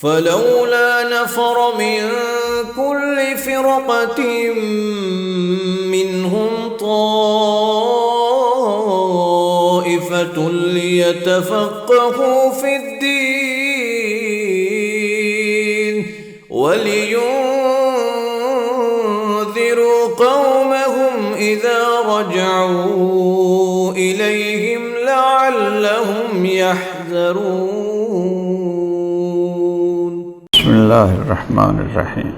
فلولا نفر من كل فرقة منهم طائفة ليتفقهوا في الدين ولينذروا قومهم إذا رجعوا إليهم لعلهم يحذرون۔ بسم اللہ الرحمن الرحیم۔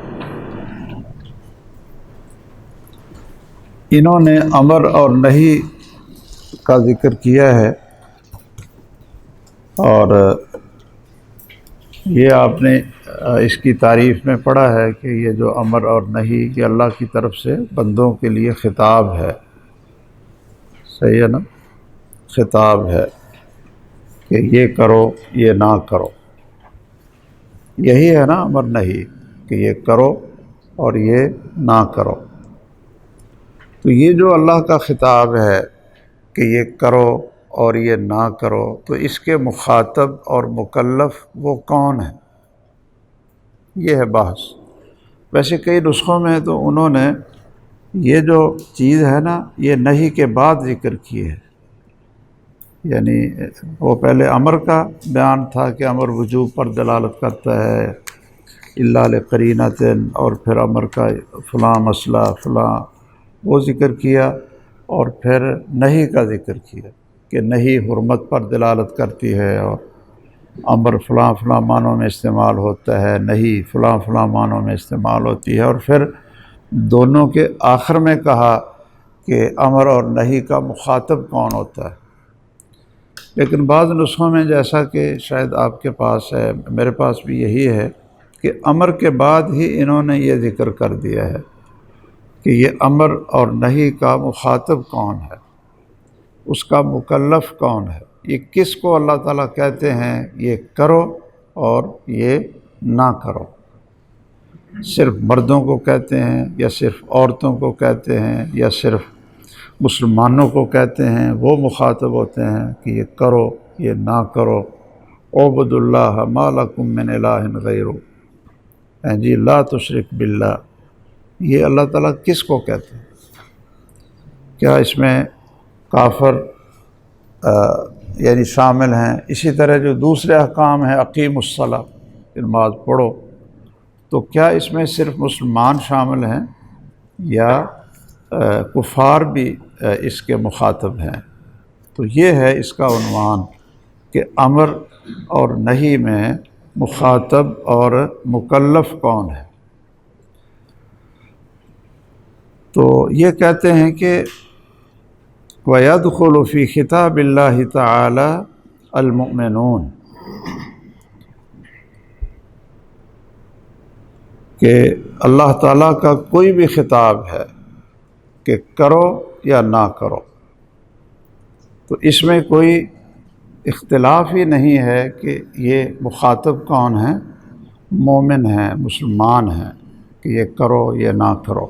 انہوں نے امر اور نہی کا ذکر کیا ہے، اور یہ آپ نے اس کی تعریف میں پڑھا ہے کہ یہ جو امر اور نہی یہ اللہ کی طرف سے بندوں کے لیے خطاب ہے، صحیح ہے نا؟ خطاب ہے کہ یہ کرو یہ نہ کرو، یہی ہے نا امر نہی، کہ یہ کرو اور یہ نہ کرو۔ تو یہ جو اللہ کا خطاب ہے کہ یہ کرو اور یہ نہ کرو، تو اس کے مخاطب اور مکلف وہ کون ہیں، یہ ہے بحث۔ ویسے کئی نسخوں میں تو انہوں نے یہ جو چیز ہے نا یہ نہی کے بعد ذکر کی ہے، یعنی وہ پہلے امر کا بیان تھا کہ امر وجوب پر دلالت کرتا ہے الا لقرینۃ، اور پھر امر کا فلاں مسئلہ فلاں وہ ذکر کیا، اور پھر نہی کا ذکر کیا کہ نہی حرمت پر دلالت کرتی ہے، اور امر فلاں فلاں معنوں میں استعمال ہوتا ہے، نہی فلاں فلاں معنوں میں استعمال ہوتی ہے، اور پھر دونوں کے آخر میں کہا کہ امر اور نہی کا مخاطب کون ہوتا ہے۔ لیکن بعض نسخوں میں جیسا کہ شاید آپ کے پاس ہے، میرے پاس بھی یہی ہے کہ امر کے بعد ہی انہوں نے یہ ذکر کر دیا ہے کہ یہ امر اور نہی کا مخاطب کون ہے، اس کا مکلف کون ہے، یہ کس کو اللہ تعالیٰ کہتے ہیں یہ کرو اور یہ نہ کرو، صرف مردوں کو کہتے ہیں یا صرف عورتوں کو کہتے ہیں یا صرف مسلمانوں کو کہتے ہیں، وہ مخاطب ہوتے ہیں کہ یہ کرو یہ نہ کرو۔ اعبدوا اللہ ما لکم من الہ غیرہ، جی لا تشرک باللہ، یہ اللہ تعالیٰ کس کو کہتے ہیں؟ کیا اس میں کافر یعنی شامل ہیں؟ اسی طرح جو دوسرے احکام ہیں اقیم الصلاۃ، نماز پڑھو، تو کیا اس میں صرف مسلمان شامل ہیں یا کفار بھی اس کے مخاطب ہیں؟ تو یہ ہے اس کا عنوان کہ امر اور نہی میں مخاطب اور مکلف کون ہے۔ تو یہ کہتے ہیں کہ وَيَدْخُلُ فِي خِطَابِ اللَّهِ تَعَالَى الْمُؤْمِنُونَ، کہ اللہ تعالیٰ کا کوئی بھی خطاب ہے کہ کرو یا نہ کرو، تو اس میں کوئی اختلاف ہی نہیں ہے کہ یہ مخاطب کون ہیں، مومن ہیں، مسلمان ہیں، کہ یہ کرو یا نہ کرو۔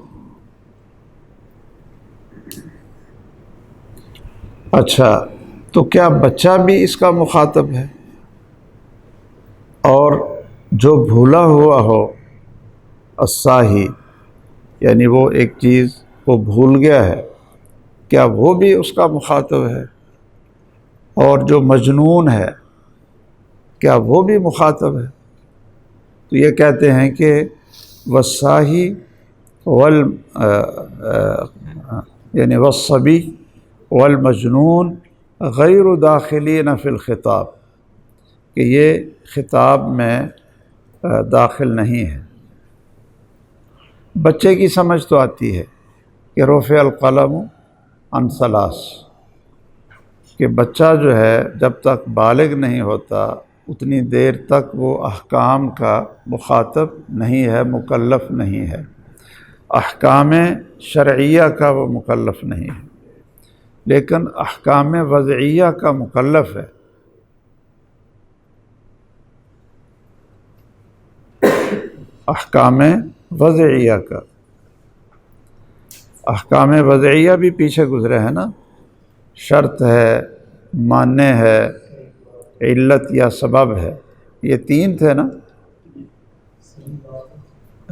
اچھا، تو کیا بچہ بھی اس کا مخاطب ہے؟ اور جو بھولا ہوا ہو، الساہی، یعنی وہ ایک چیز کو بھول گیا ہے، کیا وہ بھی اس کا مخاطب ہے؟ اور جو مجنون ہے کیا وہ بھی مخاطب ہے؟ تو یہ کہتے ہیں کہ والساہی یعنی والصبی والمجنون غیر داخلین فی الخطاب، کہ یہ خطاب میں داخل نہیں ہے۔ بچے کی سمجھ تو آتی ہے کہ رفع القلم عن ثلاث، کہ بچہ جو ہے جب تک بالغ نہیں ہوتا اتنی دیر تک وہ احکام کا مخاطب نہیں ہے، مکلف نہیں ہے، احکام شرعیہ کا وہ مکلف نہیں ہے، لیکن احکام وضعیہ کا مکلف ہے۔ احکام وضعیہ کا، احکام وضعیہ بھی پیچھے گزرے ہیں نا، شرط ہے، مانع ہے، علت یا سبب ہے، یہ تین تھے نا۔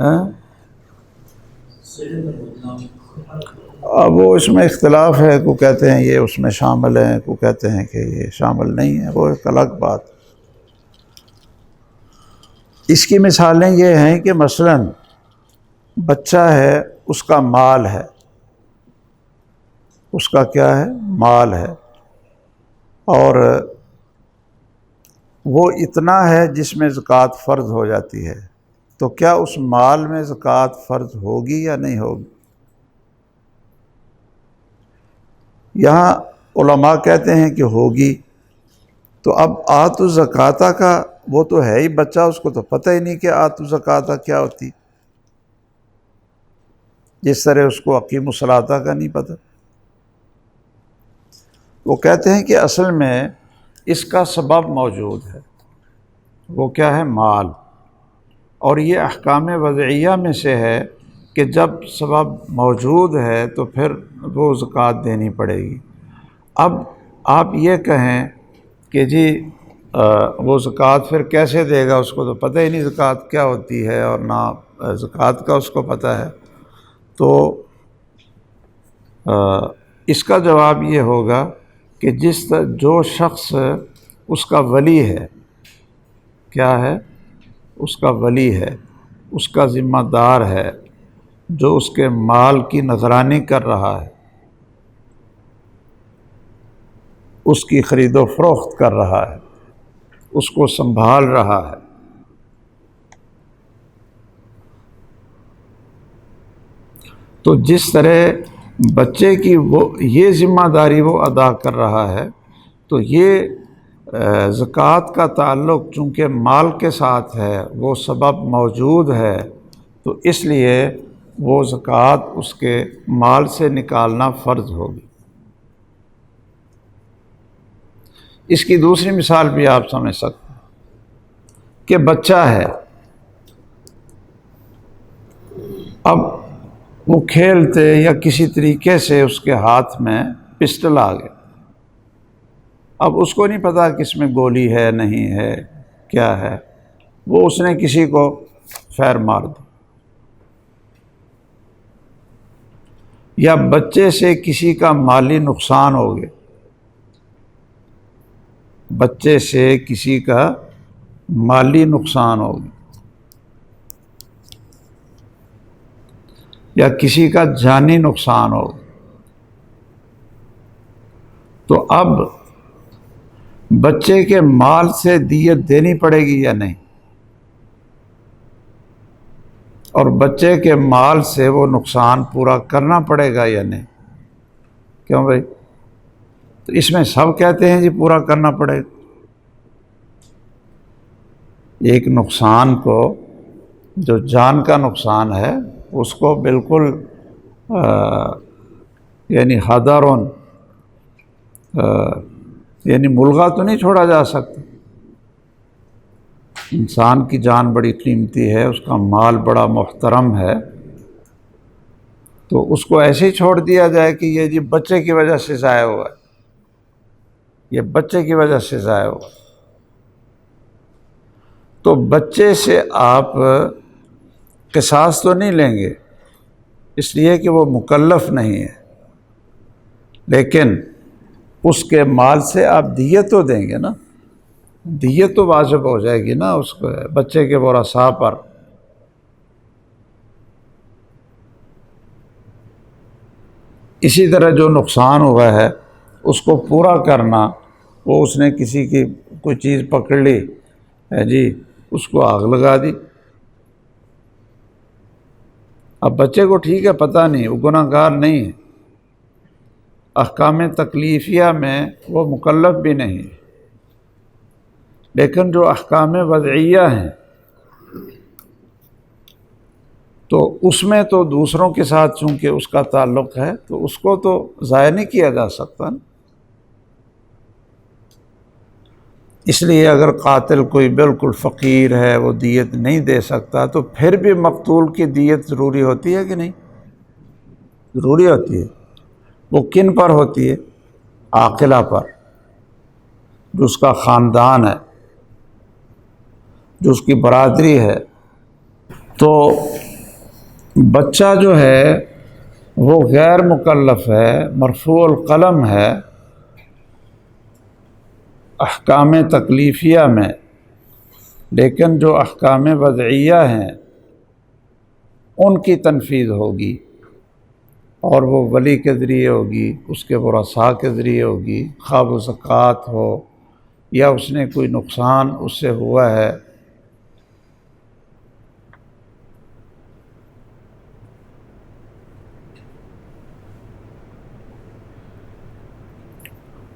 ہاں؟ اب وہ اس میں اختلاف ہے، کو کہتے ہیں یہ اس میں شامل ہیں، کو کہتے ہیں کہ یہ شامل نہیں ہے، وہ ایک الگ بات۔ اس کی مثالیں یہ ہیں کہ مثلاً بچہ ہے، اس کا مال ہے، اس کا کیا ہے؟ مال ہے، اور وہ اتنا ہے جس میں زکوٰۃ فرض ہو جاتی ہے، تو کیا اس مال میں زکوٰۃ فرض ہوگی یا نہیں ہوگی؟ یہاں علماء کہتے ہیں کہ ہوگی۔ تو اب آتو زکاتہ کا وہ تو ہے ہی بچہ، اس کو تو پتہ ہی نہیں کہ آتو زکاتہ کیا ہوتی، جس طرح اس کو اقیم الصلاۃ کا نہیں پتہ۔ وہ کہتے ہیں کہ اصل میں اس کا سبب موجود ہے، وہ کیا ہے؟ مال، اور یہ احکام وضعیہ میں سے ہے کہ جب سبب موجود ہے تو پھر وہ زکوٰۃ دینی پڑے گی۔ اب آپ یہ کہیں کہ جی وہ زکوٰۃ پھر کیسے دے گا، اس کو تو پتہ ہی نہیں زکوٰۃ کیا ہوتی ہے، اور نہ زکوٰۃ کا اس کو پتہ ہے، تو اس کا جواب یہ ہوگا کہ جو شخص اس کا ولی ہے، کیا ہے؟ اس کا ولی ہے، اس کا ذمہ دار ہے، جو اس کے مال کی نگرانی کر رہا ہے، اس کی خرید و فروخت کر رہا ہے، اس کو سنبھال رہا ہے، تو جس طرح بچے کی وہ یہ ذمہ داری وہ ادا کر رہا ہے، تو یہ زکوٰۃ کا تعلق چونکہ مال کے ساتھ ہے، وہ سبب موجود ہے، تو اس لیے وہ زکوٰۃ اس کے مال سے نکالنا فرض ہوگی۔ اس کی دوسری مثال بھی آپ سمجھ سکتے ہیں کہ بچہ ہے، اب وہ کھیلتے یا کسی طریقے سے اس کے ہاتھ میں پسٹل آ گیا، اب اس کو نہیں پتا کہ اس میں گولی ہے نہیں ہے کیا ہے، وہ اس نے کسی کو فیر مار دی، یا بچے سے کسی کا مالی نقصان ہو گیا، بچے سے کسی کا مالی نقصان ہو گیا، یا کسی کا جانی نقصان ہو گیا، تو اب بچے کے مال سے دیت دینی پڑے گی یا نہیں؟ اور بچے کے مال سے وہ نقصان پورا کرنا پڑے گا یا نہیں؟ کیوں بھائی؟ تو اس میں سب کہتے ہیں جی پورا کرنا پڑے گا۔ ایک نقصان کو، جو جان کا نقصان ہے، اس کو بالکل یعنی حذرن یعنی ملغا تو نہیں چھوڑا جا سکتا۔ انسان کی جان بڑی قیمتی ہے، اس کا مال بڑا محترم ہے، تو اس کو ایسے ہی چھوڑ دیا جائے کہ یہ جی بچے کی وجہ سے ضائع ہوا ہے، یہ بچے کی وجہ سے ضائع ہوا۔ تو بچے سے آپ قصاص تو نہیں لیں گے، اس لیے کہ وہ مکلف نہیں ہے، لیکن اس کے مال سے آپ دیت تو دیں گے نا، دیت تو واجب ہو جائے گی نا اس کو، بچے کے ورثاء پر۔ اسی طرح جو نقصان ہوا ہے اس کو پورا کرنا، وہ اس نے کسی کی کوئی چیز پکڑ لی ہے جی، اس کو آگ لگا دی، اب بچے کو ٹھیک ہے پتہ نہیں، وہ گناہ گار نہیں ہے، احکام تکلیفیہ میں وہ مکلف بھی نہیں ہے، لیکن جو احکام وضعیہ ہیں تو اس میں تو دوسروں کے ساتھ چونکہ اس کا تعلق ہے، تو اس کو تو ضائع نہیں کیا جا سکتا نا۔ اس لیے اگر قاتل کوئی بالکل فقیر ہے، وہ دیت نہیں دے سکتا، تو پھر بھی مقتول کی دیت ضروری ہوتی ہے کہ نہیں؟ ضروری ہوتی ہے۔ وہ کن پر ہوتی ہے؟ عاقلہ پر، جو اس کا خاندان ہے، جو اس کی برادری ہے۔ تو بچہ جو ہے وہ غیر مکلف ہے، مرفوع القلم ہے احکام تکلیفیہ میں، لیکن جو احکام وضعیہ ہیں ان کی تنفیذ ہوگی، اور وہ ولی کے ذریعے ہوگی، اس کے ورثاء کے ذریعے ہوگی، خواہ وہ زکوٰۃ ہو یا اس نے کوئی نقصان اس سے ہوا ہے۔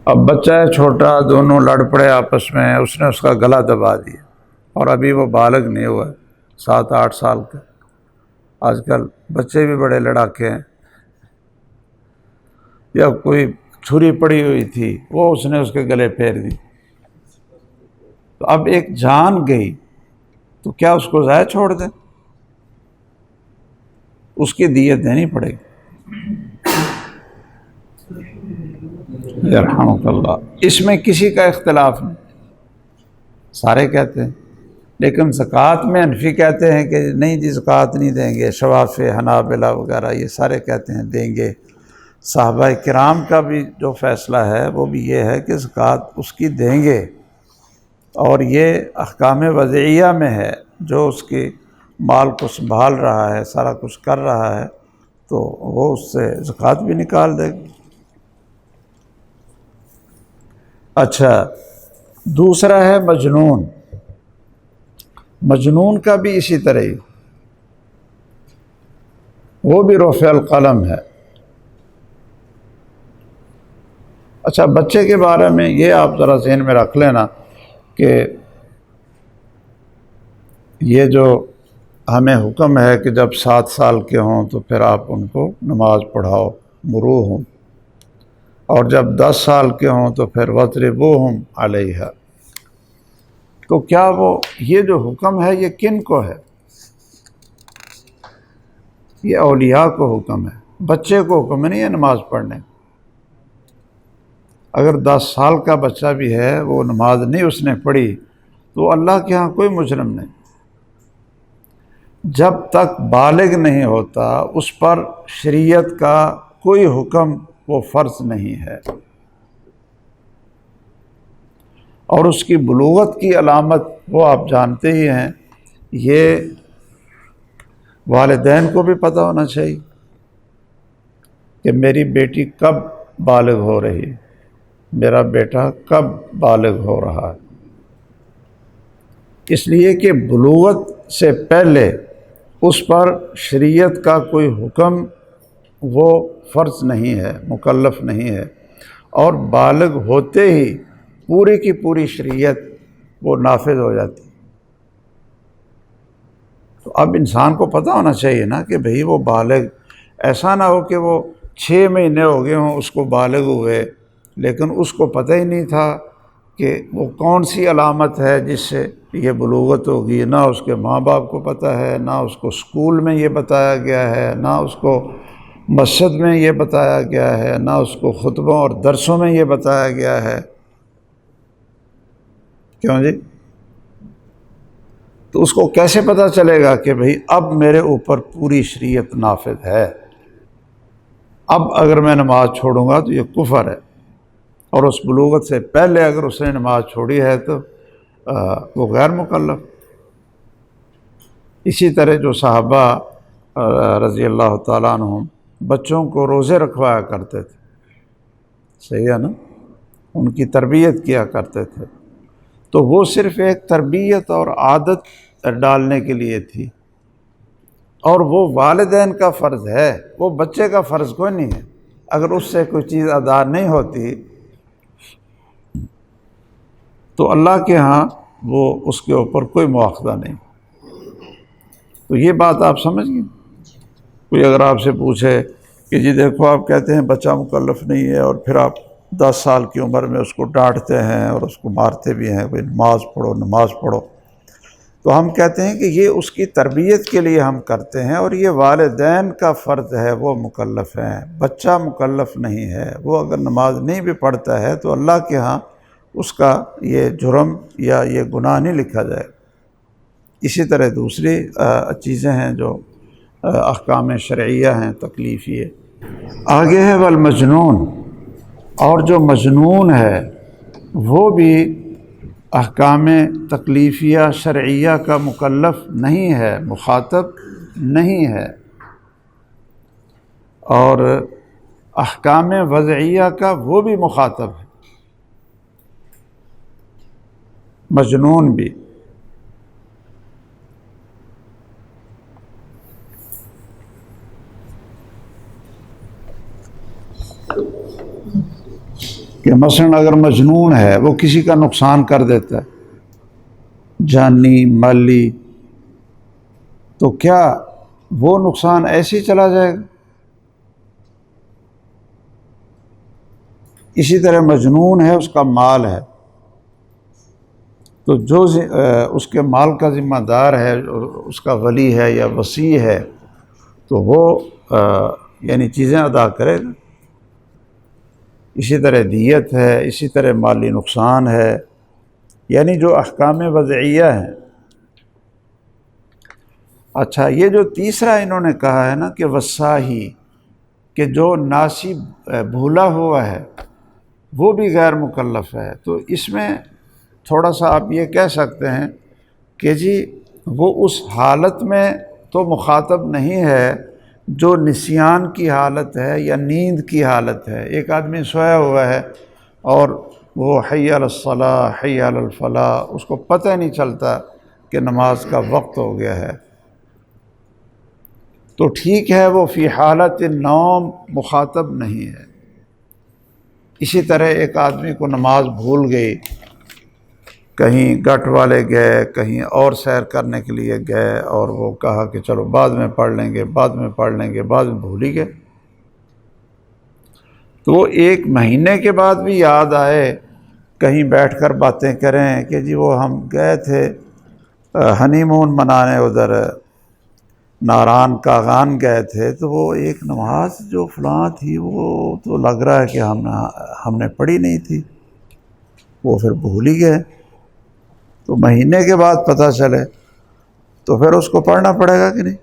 اب بچہ ہے چھوٹا، دونوں لڑ پڑے آپس میں، اس نے اس کا گلا دبا دیا اور ابھی وہ بالغ نہیں ہوا، 7-8 سال کا۔ آج کل بچے بھی بڑے لڑاکے ہیں۔ یا کوئی چھری پڑی ہوئی تھی، وہ اس نے اس کے گلے پھیر دی، تو اب ایک جان گئی، تو کیا اس کو ضائع چھوڑ دیں؟ اس کی دیت دینی پڑے گی۔ یرحمک اللہ۔ اس میں کسی کا اختلاف نہیں، سارے کہتے ہیں، لیکن زکوٰۃ میں حنفی کہتے ہیں کہ نہیں جی زکوٰۃ نہیں دیں گے، شوافی، حنابلہ وغیرہ یہ سارے کہتے ہیں دیں گے۔ صحابہ کرام کا بھی جو فیصلہ ہے وہ بھی یہ ہے کہ زکوٰۃ اس کی دیں گے، اور یہ احکام وضعیہ میں ہے، جو اس کی مال کو سنبھال رہا ہے، سارا کچھ کر رہا ہے، تو وہ اس سے زکوٰۃ بھی نکال دے گا۔ اچھا، دوسرا ہے مجنون۔ مجنون کا بھی اسی طرح ہی، وہ بھی رفع القلم ہے۔ اچھا، بچے کے بارے میں یہ آپ ذرا ذہن میں رکھ لینا کہ یہ جو ہمیں حکم ہے کہ جب 7 سال کے ہوں تو پھر آپ ان کو نماز پڑھاؤ، مرو ہوں، اور جب 10 سال کے ہوں تو پھر وَاضْرِبُوهُمْ عَلَيْهَا۔ تو کیا وہ یہ جو حکم ہے یہ کن کو ہے؟ یہ اولیاء کو حکم ہے، بچے کو حکم نہیں ہے نماز پڑھنے۔ اگر 10 سال کا بچہ بھی ہے، وہ نماز نہیں اس نے پڑھی، تو اللہ کے ہاں کوئی مجرم نہیں۔ جب تک بالغ نہیں ہوتا اس پر شریعت کا کوئی حکم وہ فرض نہیں ہے، اور اس کی بلوغت کی علامت وہ آپ جانتے ہی ہیں، یہ والدین کو بھی پتہ ہونا چاہیے کہ میری بیٹی کب بالغ ہو رہی ہے، میرا بیٹا کب بالغ ہو رہا ہے، اس لیے کہ بلوغت سے پہلے اس پر شریعت کا کوئی حکم وہ فرض نہیں ہے، مکلف نہیں ہے، اور بالغ ہوتے ہی پوری کی پوری شریعت وہ نافذ ہو جاتی۔ تو اب انسان کو پتہ ہونا چاہیے نا کہ بھئی وہ بالغ، ایسا نہ ہو کہ وہ 6 مہینے ہو گئے ہوں اس کو بالغ ہوئے، لیکن اس کو پتہ ہی نہیں تھا کہ وہ کون سی علامت ہے جس سے یہ بلوغت ہوگی، نہ اس کے ماں باپ کو پتہ ہے، نہ اس کو اسکول میں یہ بتایا گیا ہے، نہ اس کو مسجد میں یہ بتایا گیا ہے، نہ اس کو خطبوں اور درسوں میں یہ بتایا گیا ہے۔ کیوں جی؟ تو اس کو کیسے پتہ چلے گا کہ بھئی اب میرے اوپر پوری شریعت نافذ ہے، اب اگر میں نماز چھوڑوں گا تو یہ کفر ہے، اور اس بلوغت سے پہلے اگر اس نے نماز چھوڑی ہے تو وہ غیر مکلف۔ اسی طرح جو صحابہ رضی اللہ تعالیٰ عنہم بچوں کو روزے رکھوایا کرتے تھے، صحیح ہے نا، ان کی تربیت کیا کرتے تھے، تو وہ صرف ایک تربیت اور عادت ڈالنے کے لیے تھی، اور وہ والدین کا فرض ہے، وہ بچے کا فرض کوئی نہیں ہے۔ اگر اس سے کوئی چیز ادا نہیں ہوتی تو اللہ کے ہاں وہ اس کے اوپر کوئی مواخذہ نہیں۔ تو یہ بات آپ سمجھ گئے؟ کوئی اگر آپ سے پوچھے کہ جی دیکھو آپ کہتے ہیں بچہ مکلف نہیں ہے، اور پھر آپ 10 سال کی عمر میں اس کو ڈانٹتے ہیں اور اس کو مارتے بھی ہیں، کوئی نماز پڑھو نماز پڑھو، تو ہم کہتے ہیں کہ یہ اس کی تربیت کے لیے ہم کرتے ہیں، اور یہ والدین کا فرض ہے، وہ مکلف ہیں، بچہ مکلف نہیں ہے۔ وہ اگر نماز نہیں بھی پڑھتا ہے تو اللہ کے ہاں اس کا یہ جرم یا یہ گناہ نہیں لکھا جائے۔ اسی طرح دوسری چیزیں ہیں جو احکام شرعیہ ہیں تکلیفیہ۔ آگے ہے والمجنون، اور جو مجنون ہے وہ بھی احکام تکلیفیہ شرعیہ کا مکلف نہیں ہے، مخاطب نہیں ہے، اور احکام وضعیہ کا وہ بھی مخاطب ہے، مجنون بھی۔ کہ مثلا اگر مجنون ہے وہ کسی کا نقصان کر دیتا ہے جانی مالی، تو کیا وہ نقصان ایسے ہی چلا جائے گا؟ اسی طرح مجنون ہے، اس کا مال ہے، تو جو اس کے مال کا ذمہ دار ہے، اس کا ولی ہے یا وصی ہے، تو وہ یعنی چیزیں ادا کرے گا۔ اسی طرح دیت ہے، اسی طرح مالی نقصان ہے، یعنی جو احکام وضعیہ ہیں۔ اچھا، یہ جو تیسرا انہوں نے کہا ہے نا کہ وصاحی، کہ جو ناسی بھولا ہوا ہے وہ بھی غیر مکلف ہے، تو اس میں تھوڑا سا آپ یہ کہہ سکتے ہیں کہ جی وہ اس حالت میں تو مخاطب نہیں ہے جو نسیان کی حالت ہے یا نیند کی حالت ہے۔ ایک آدمی سویا ہوا ہے اور وہ حی علی الصلاۃ حی علی الفلاح، اس کو پتہ نہیں چلتا کہ نماز کا وقت ہو گیا ہے، تو ٹھیک ہے، وہ فی حالت نوم مخاطب نہیں ہے۔ اسی طرح ایک آدمی کو نماز بھول گئی، کہیں گٹ والے گئے، کہیں اور سیر کرنے کے لیے گئے، اور وہ کہا کہ چلو بعد میں پڑھ لیں گے، بعد میں پڑھ لیں گے، بعد میں بھول ہی گئے، تو وہ ایک مہینے کے بعد بھی یاد آئے، کہیں بیٹھ کر باتیں کریں کہ جی وہ ہم گئے تھے ہنی مون منانے، ادھر ناران کاغان گئے تھے، تو وہ ایک نماز جو فلاں تھی وہ تو لگ رہا ہے کہ ہم نے پڑھی نہیں تھی، وہ پھر بھول ہی گئے، تو مہینے کے بعد پتہ چلے تو پھر اس کو پڑھنا پڑے گا کہ نہیں؟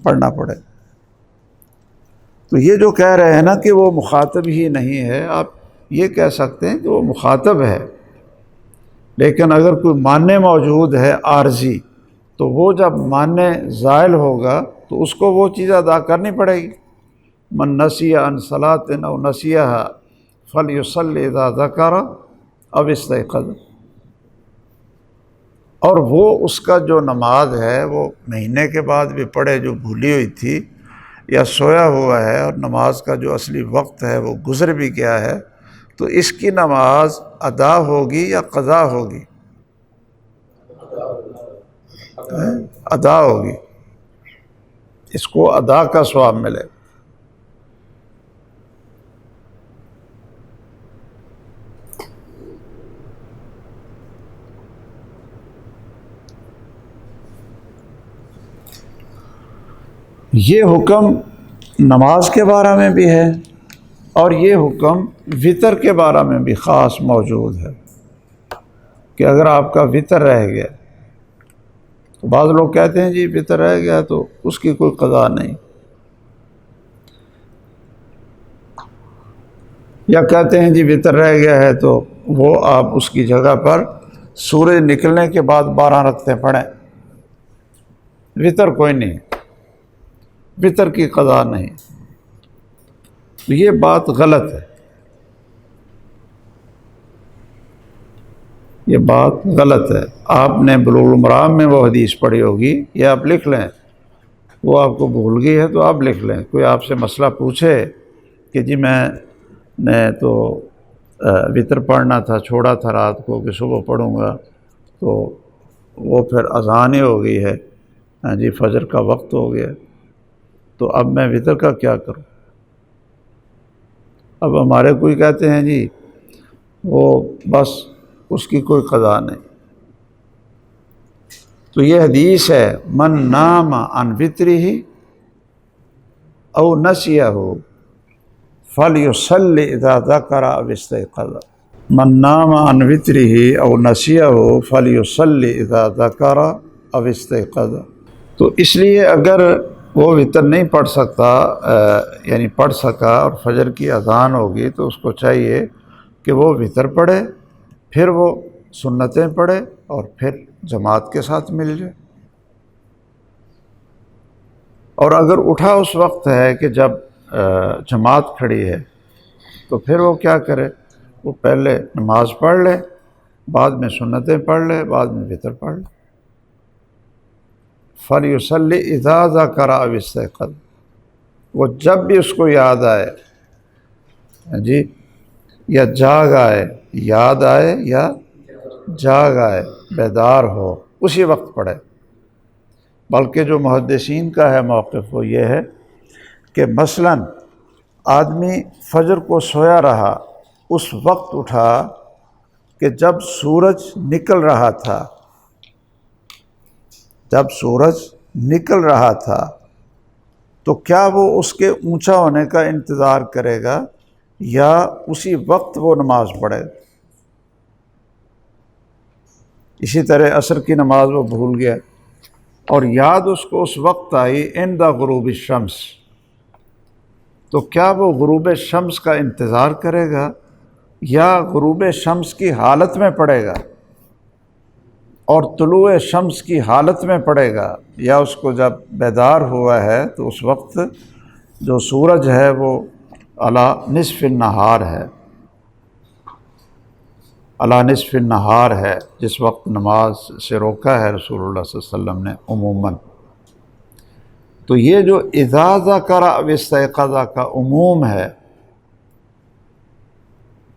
پڑھنا پڑے گا۔ تو یہ جو کہہ رہے ہیں نا کہ وہ مخاطب ہی نہیں ہے، آپ یہ کہہ سکتے ہیں کہ وہ مخاطب ہے، لیکن اگر کوئی مانع موجود ہے عارضی، تو وہ جب مانع زائل ہوگا تو اس کو وہ چیز ادا کرنی پڑے گی۔ من نسی عن صلاۃ او نسیھا فلیصلی اذا ذکر او استیقظ، اور وہ اس کا جو نماز ہے وہ مہینے کے بعد بھی پڑھے جو بھولی ہوئی تھی، یا سویا ہوا ہے اور نماز کا جو اصلی وقت ہے وہ گزر بھی گیا ہے، تو اس کی نماز ادا ہوگی یا قضا ہوگی؟ ادا ہوگی، اس کو ادا کا ثواب ملے۔ یہ حکم نماز کے بارے میں بھی ہے، اور یہ حکم وطر کے بارے میں بھی خاص موجود ہے، کہ اگر آپ کا وطر رہ گیا، تو بعض لوگ کہتے ہیں جی وطر رہ گیا تو اس کی کوئی قضا نہیں، یا کہتے ہیں جی وطر رہ گیا ہے تو وہ آپ اس کی جگہ پر سورج نکلنے کے بعد 12 رکعتیں پڑھیں، وطر کوئی نہیں، وطر کی قضا نہیں۔ تو یہ بات غلط ہے، یہ بات غلط ہے۔ آپ نے بلوغ المرام میں وہ حدیث پڑھی ہوگی، یا آپ لکھ لیں، وہ آپ کو بھول گئی ہے تو آپ لکھ لیں۔ کوئی آپ سے مسئلہ پوچھے کہ جی میں نے تو وطر پڑھنا تھا، چھوڑا تھا رات کو کہ صبح پڑھوں گا، تو وہ پھر اذان ہی ہو گئی ہے، ہاں جی فجر کا وقت ہو گیا، تو اب میں وطر کا کیا کروں؟ اب ہمارے کوئی کہتے ہیں جی وہ بس اس کی کوئی قضا نہیں۔ تو یہ حدیث ہے من نام عن وطرہ او نسیہ فلیصلی اذا ذکر او استیقظ، من نام عن وطرہ او نسیہ فلیصلی اذا ذکر او استیقظ۔ تو اس لیے اگر وہ وتر نہیں پڑھ سکتا یعنی پڑھ سکا اور فجر کی اذان ہوگی تو اس کو چاہیے کہ وہ وتر پڑھے، پھر وہ سنتیں پڑھے اور پھر جماعت کے ساتھ مل جائے۔ اور اگر اٹھا اس وقت ہے کہ جب جماعت کھڑی ہے تو پھر وہ کیا کرے، وہ پہلے نماز پڑھ لے، بعد میں سنتیں پڑھ لے، بعد میں وتر پڑھ لے۔ فَلْيُصَلِّ إِذَا ذَكَرَ أَوِ اسْتَيْقَظَ، وہ جب بھی اس کو یاد آئے جی، یا جاگ آئے، یاد آئے یا جاگ آئے، بیدار ہو، اسی وقت پڑھے۔ بلکہ جو محدثین کا ہے موقف وہ یہ ہے کہ مثلاً آدمی فجر کو سویا رہا، اس وقت اٹھا کہ جب سورج نکل رہا تھا، جب سورج نکل رہا تھا تو کیا وہ اس کے اونچا ہونے کا انتظار کرے گا یا اسی وقت وہ نماز پڑھے گا؟ اسی طرح عصر کی نماز وہ بھول گیا اور یاد اس کو اس وقت آئی عند غروب الشمس، تو کیا وہ غروب شمس کا انتظار کرے گا یا غروب شمس کی حالت میں پڑھے گا اور طلوع شمس کی حالت میں پڑھے گا، یا اس کو جب بیدار ہوا ہے تو اس وقت جو سورج ہے وہ علی نصف النہار ہے، علی نصف النہار ہے، جس وقت نماز سے روکا ہے رسول اللہ صلی اللہ علیہ وسلم نے عموماً۔ تو یہ جو اذا ذکر او استیقظ کا عموم ہے،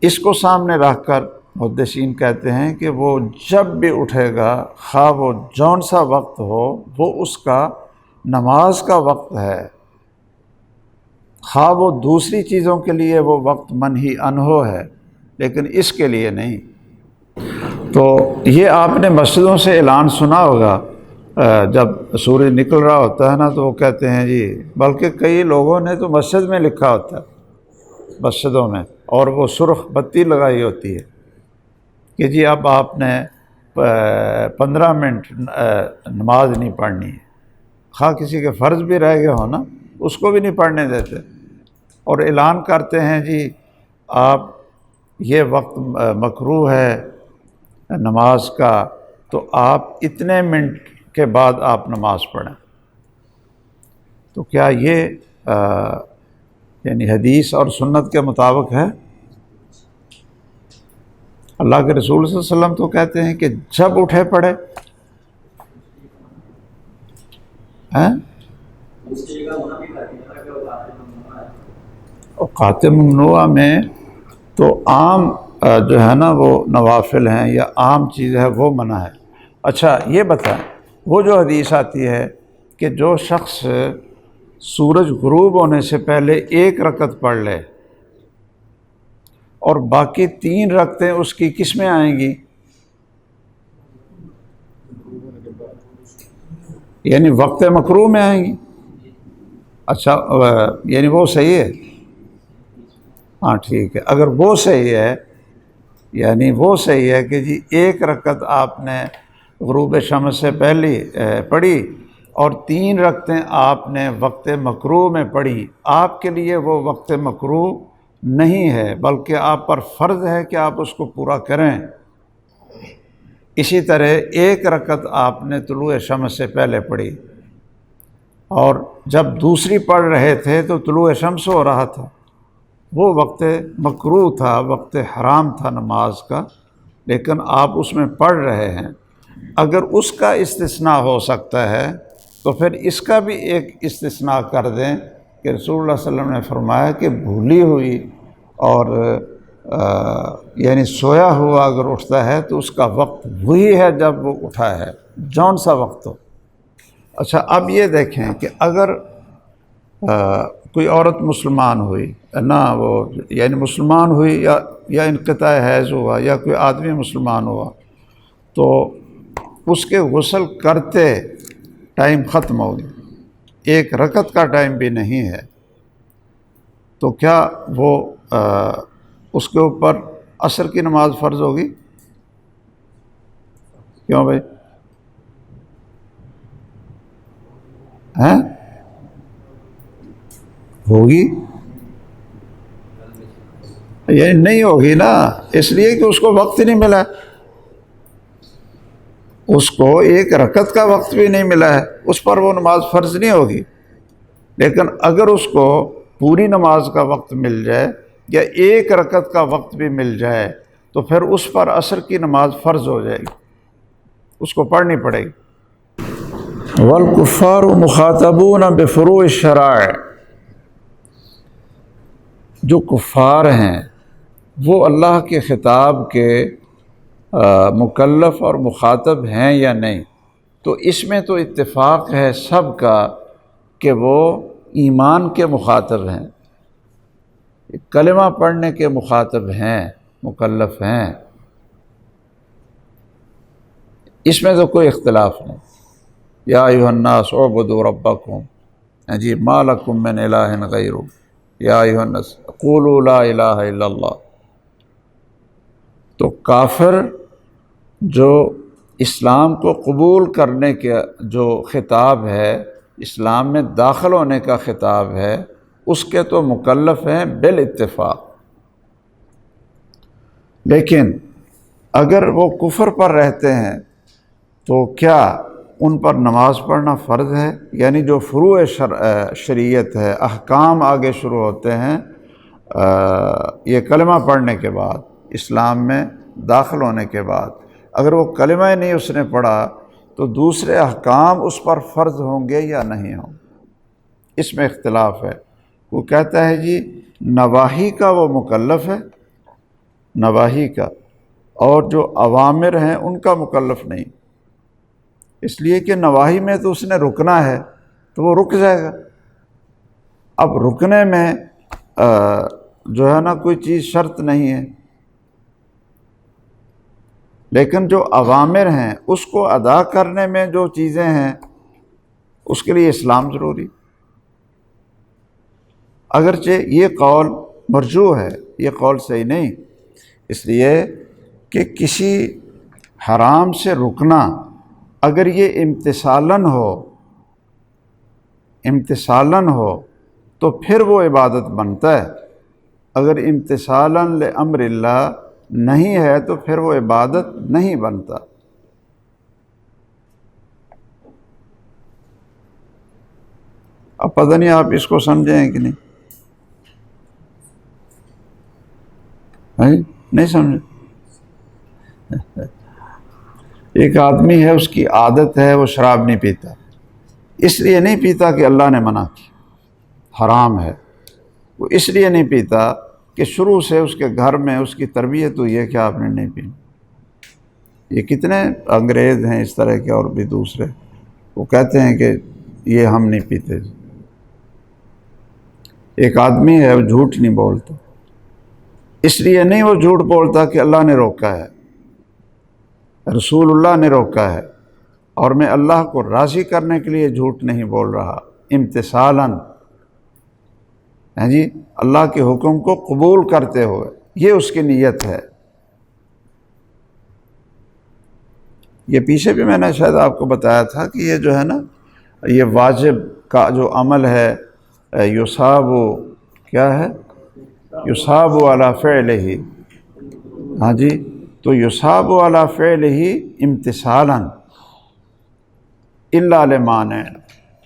اس کو سامنے رکھ کر محدثین کہتے ہیں کہ وہ جب بھی اٹھے گا، خواہ وہ جون سا وقت ہو، وہ اس کا نماز کا وقت ہے، خواہ وہ دوسری چیزوں کے لیے وہ وقت منہی عنہ ہے، لیکن اس کے لیے نہیں۔ تو یہ آپ نے مسجدوں سے اعلان سنا ہوگا، جب سورج نکل رہا ہوتا ہے نا تو وہ کہتے ہیں جی، بلکہ کئی لوگوں نے تو مسجد میں لکھا ہوتا ہے، مسجدوں میں، اور وہ سرخ بتی لگائی ہوتی ہے کہ جی اب آپ نے 15 منٹ نماز نہیں پڑھنی ہے، خواہ کسی کے فرض بھی رہ گئے ہو نا، اس کو بھی نہیں پڑھنے دیتے، اور اعلان کرتے ہیں جی آپ یہ وقت مکروہ ہے نماز کا، تو آپ اتنے منٹ کے بعد آپ نماز پڑھیں۔ تو کیا یہ یعنی حدیث اور سنت کے مطابق ہے؟ اللہ کے رسول صلی اللہ علیہ وسلم تو کہتے ہیں کہ جب اٹھے پڑھے۔ اوقات ممنوعہ میں تو عام جو ہے نا وہ نوافل ہیں یا عام چیز ہے وہ منع ہے۔ اچھا یہ بتائیں، وہ جو حدیث آتی ہے کہ جو شخص سورج غروب ہونے سے پہلے 1 رکعت پڑھ لے اور باقی 3 رکعتیں اس کی کس میں آئیں گی؟ یعنی وقت مکروہ میں آئیں گی۔ اچھا یعنی وہ صحیح ہے؟ ہاں ٹھیک ہے، اگر وہ صحیح ہے، یعنی وہ صحیح ہے کہ جی 1 رکعت آپ نے غروب شمس سے پہلے پڑھی اور 3 رکعتیں آپ نے وقت مکروہ میں پڑھی، آپ کے لیے وہ وقت مکروہ نہیں ہے بلکہ آپ پر فرض ہے کہ آپ اس کو پورا کریں۔ اسی طرح 1 رکعت آپ نے طلوع شمس سے پہلے پڑھی اور جب دوسری پڑھ رہے تھے تو طلوع شمس ہو رہا تھا، وہ وقت مکروہ تھا، وقت حرام تھا نماز کا، لیکن آپ اس میں پڑھ رہے ہیں۔ اگر اس کا استثناء ہو سکتا ہے تو پھر اس کا بھی ایک استثناء کر دیں کہ رسول اللہ صلی اللہ علیہ وسلم نے فرمایا کہ بھولی ہوئی اور یعنی سویا ہوا اگر اٹھتا ہے تو اس کا وقت وہی ہے جب وہ اٹھا ہے، جون سا وقت ہو۔ اچھا اب یہ دیکھیں کہ اگر کوئی عورت مسلمان ہوئی نہ، وہ یعنی مسلمان ہوئی یا انقطاع حیض ہوا یا کوئی آدمی مسلمان ہوا تو اس کے غسل کرتے ٹائم ختم ہو گیا، 1 رکعت کا ٹائم بھی نہیں ہے، تو کیا وہ اس کے اوپر عصر کی نماز فرض ہوگی؟ کیوں بھائی؟ ہیں؟ ہوگی؟ یہ نہیں ہوگی نا، اس لیے کہ اس کو وقت نہیں ملا ہے، اس کو ایک رکعت کا وقت بھی نہیں ملا ہے، اس پر وہ نماز فرض نہیں ہوگی۔ لیکن اگر اس کو پوری نماز کا وقت مل جائے یا ایک رکعت کا وقت بھی مل جائے تو پھر اس پر عصر کی نماز فرض ہو جائے گی، اس کو پڑھنی پڑے گی۔ والکفار مخاطبون بفروع الشرائع، جو کفار ہیں وہ اللہ کے خطاب کے مکلف اور مخاطب ہیں یا نہیں؟ تو اس میں تو اتفاق ہے سب کا کہ وہ ایمان کے مخاطب ہیں، کلمہ پڑھنے کے مخاطب ہیں، مکلف ہیں، اس میں تو کوئی اختلاف نہیں۔ یا ایھا الناس اعبدوا ربکم جی ما لکم من الہ غیرہ، یا ایھا الناس قولوا لا الہ الا اللہ۔ تو کافر جو اسلام کو قبول کرنے کے جو خطاب ہے، اسلام میں داخل ہونے کا خطاب ہے، اس کے تو مکلف ہیں بالاتفاق۔ لیکن اگر وہ کفر پر رہتے ہیں تو کیا ان پر نماز پڑھنا فرض ہے؟ یعنی جو فروع شریعت ہے، احکام آگے شروع ہوتے ہیں یہ کلمہ پڑھنے کے بعد، اسلام میں داخل ہونے کے بعد، اگر وہ کلمہ ہی نہیں اس نے پڑھا تو دوسرے احکام اس پر فرض ہوں گے یا نہیں ہوں گے؟ اس میں اختلاف ہے۔ وہ کہتا ہے جی نواہی کا وہ مکلف ہے، نواہی کا، اور جو اوامر ہیں ان کا مکلف نہیں، اس لیے کہ نواہی میں تو اس نے رکنا ہے تو وہ رک جائے گا۔ اب رکنے میں جو ہے نا کوئی چیز شرط نہیں ہے، لیکن جو اوامر ہیں اس کو ادا کرنے میں جو چیزیں ہیں اس کے لیے اسلام ضروری۔ اگرچہ یہ قول مرجوح ہے، یہ قول صحیح نہیں، اس لیے کہ کسی حرام سے رکنا اگر یہ امتثالاً ہو تو پھر وہ عبادت بنتا ہے، اگر امتثالاً لامر اللہ نہیں ہے تو پھر وہ عبادت نہیں بنتا۔ اب پتہ نہیں آپ اس کو سمجھیں کہ نہیں؟ نہیں سمجھے؟ ایک آدمی ہے، اس کی عادت ہے وہ شراب نہیں پیتا، اس لیے نہیں پیتا کہ اللہ نے منع کی، حرام ہے، وہ اس لیے نہیں پیتا کہ شروع سے اس کے گھر میں اس کی تربیت ہوئی ہے کہ آپ نے نہیں پینی۔ یہ کتنے انگریز ہیں اس طرح کے اور بھی دوسرے، وہ کہتے ہیں کہ یہ ہم نہیں پیتے۔ ایک آدمی ہے وہ جھوٹ نہیں بولتا، اس لیے نہیں وہ جھوٹ بولتا کہ اللہ نے روکا ہے، رسول اللہ نے روکا ہے، اور میں اللہ کو راضی کرنے کے لیے جھوٹ نہیں بول رہا، امتثالاً جی اللہ کے حکم کو قبول کرتے ہوئے، یہ اس کی نیت ہے۔ یہ پیچھے بھی میں نے شاید آپ کو بتایا تھا کہ یہ جو ہے نا، یہ واجب کا جو عمل ہے، یصاب، کیا ہے؟ یصاب علی فعلہ، ہاں جی، تو یصاب علی فعلہ امتثالاً الا لمانع،